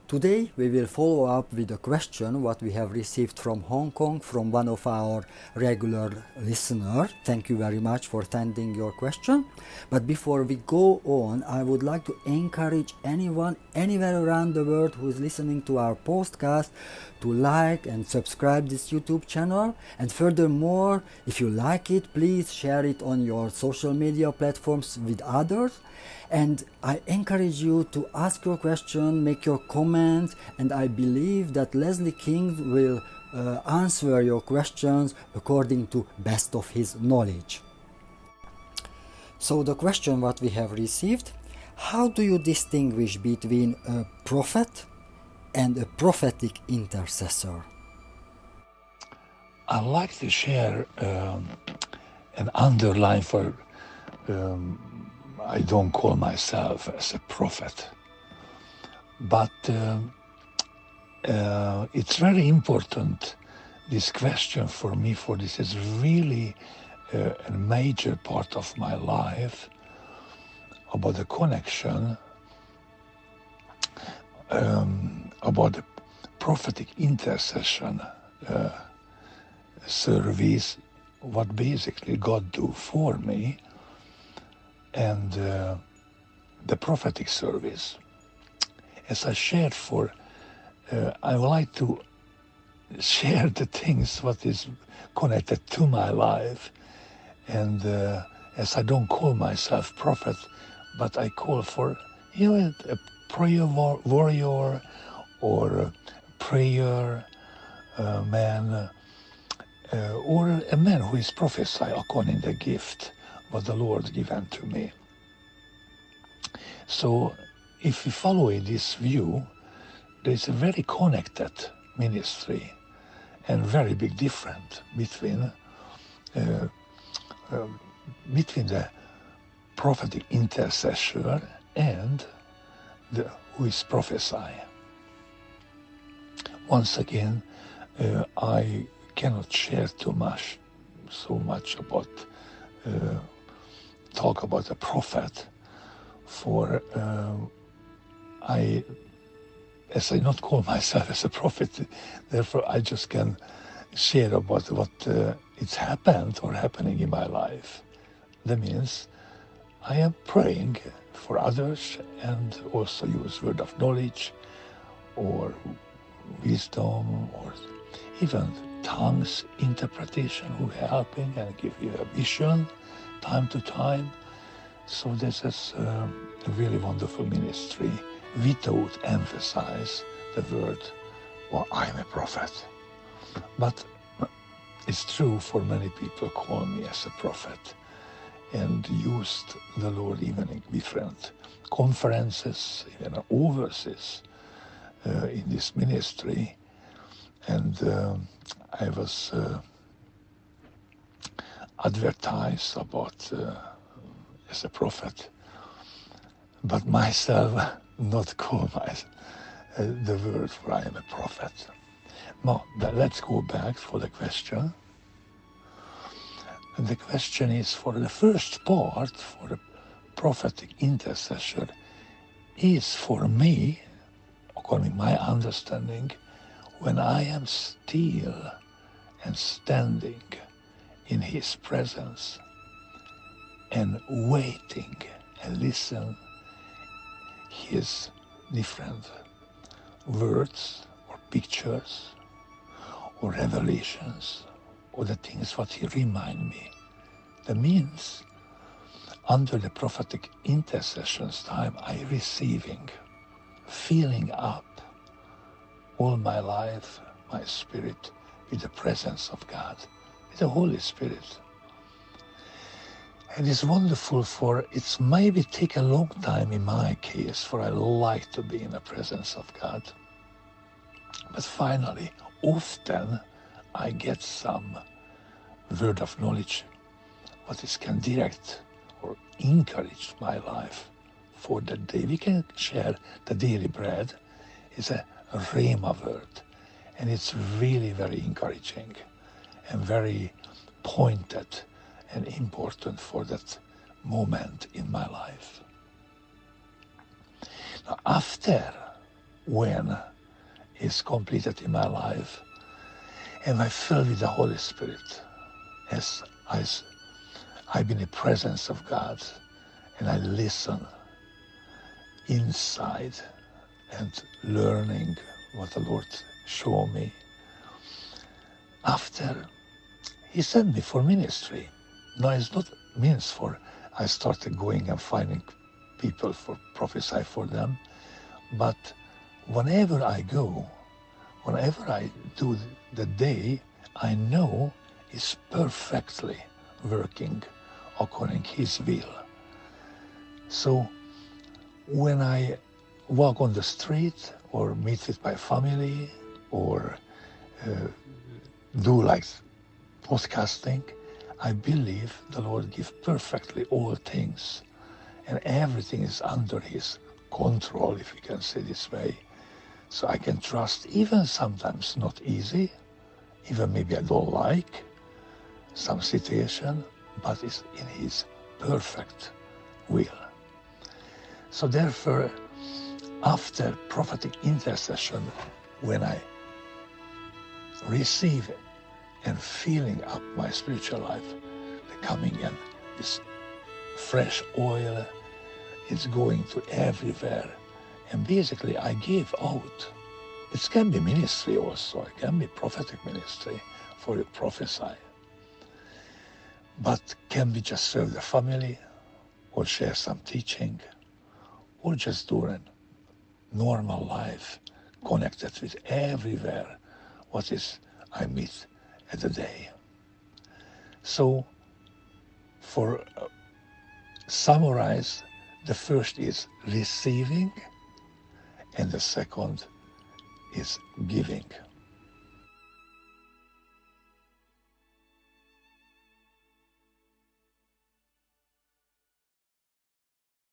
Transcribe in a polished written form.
Today we will follow up with a question what we have received from Hong Kong from one of our regular listeners. Thank you very much for sending your question. But before we go on, I would like to encourage anyone anywhere around the world who is listening to our podcast to like and subscribe this YouTube channel. And furthermore, if you like it, please share it on your social media platforms with others. And I encourage you to ask your question, make your comments, and I believe that Leslie King will answer your questions according to best of his knowledge. So the question what we have received, how do you distinguish between a prophet and a prophetic intercessor? I'd like to share an underline for I don't call myself as a prophet, but it's very important, this question for me, for this is really a major part of my life, about the connection, about the prophetic intercession service, what basically God do for me, and the prophetic service. As I shared I would like to share the things what is connected to my life, and as I don't call myself prophet, but I call for a prayer warrior or a prayer man, or a man who is prophesy according to the gift what the Lord given to me. So if we follow this view, there is a very connected ministry and very big difference between the prophetic intercessor and who is prophesy. Once again, I cannot share so much about talk about a prophet, for as I not call myself as a prophet, therefore I just can share about what it's happened or happening in my life. That means I am praying for others and also use word of knowledge or wisdom or even tongues interpretation who helping and give you a vision time to time. So this is a really wonderful ministry without emphasize the word, well, I'm a prophet. But it's true for many people call me as a prophet and used the Lord even in different conferences, even overseas in this ministry. And I was advertised about as a prophet, but myself not call the word for I am a prophet. Now, let's go back for the question. And the question is, for the first part, for the prophetic intercessor, is for me, according to my understanding, when I am still and standing in His presence and waiting and listen His different words or pictures or revelations or the things what He remind me. That means under the prophetic intercession's time I receiving, filling up all my life, my spirit, with the presence of God, with the Holy Spirit. And it's wonderful, for it's maybe take a long time in my case, for I like to be in the presence of God. But finally, often I get some word of knowledge, what is can direct or encourage my life for the day. We can share the daily bread. It's a Rhema word, and it's really very encouraging and very pointed and important for that moment in my life. Now, after when it's completed in my life, and I filled with the Holy Spirit as I've been in the presence of God, and I listen inside and learning what the Lord showed me. After He sent me for ministry. No, it's not means for I started going and finding people for prophesy for them, but whenever I go, whenever I do the day, I know is perfectly working according His will. So when I walk on the street or meet with my family or do like podcasting, I believe the Lord gives perfectly all things, and everything is under His control, if you can say this way. So I can trust, even sometimes not easy, even maybe I don't like some situation, but it's in His perfect will. So therefore, after prophetic intercession, when I receive and filling up my spiritual life, the coming in this fresh oil, it's going to everywhere. And basically I give out. It can be ministry also, it can be prophetic ministry for you prophesy. But can be just serve the family, or share some teaching, or just do a normal life, connected with everywhere what is I meet at the day. So for summarize, the first is receiving, and the second is giving.